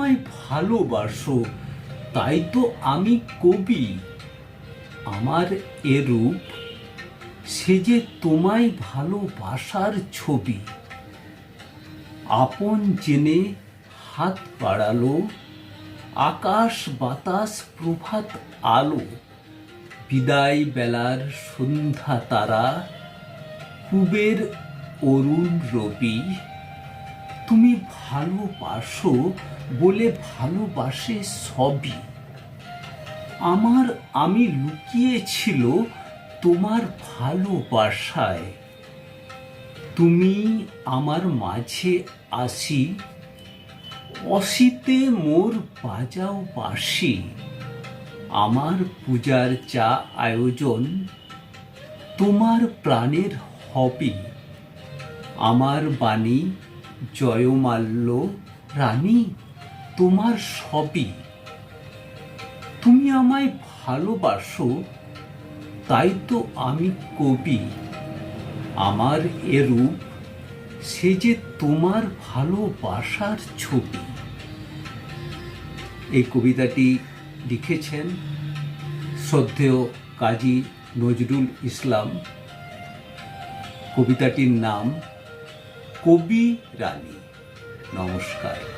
আমায় ভালোবাসো, তাই তো আমি কবি। আমার এ রূপ, সে যে তোমায় ভালোবাসার ছবি। আপন জেনে হাত বাড়ালো, আকাশ বাতাস প্রভাত আলো। বিদায় বেলার সন্ধ্যা তারা, পূবের অরুণ রবি। তুমি ভালোবাসো বলে ভালোবাসে সবই। আমার আমি লুকিয়েছিল তোমার ভালোবাসায়। তুমি আমার মাঝে আসি, অসিতে মোর বাজাও বাঁশি। আমার পূজার যা আয়োজন, তোমার প্রাণের হবি। আমার বাণী জয়মাল্য, রানী তোমার সবই। তুমি আমায় ভালোবাসো, তাই তো আমি কবি। আমার এ রূপ, সে যে তোমার ভালোবাসার ছবি। এই কবিতাটি লিখেছেন শ্রদ্ধেয় কাজী নজরুল ইসলাম। কবিতাটির নাম কবি রানী। নমস্কার।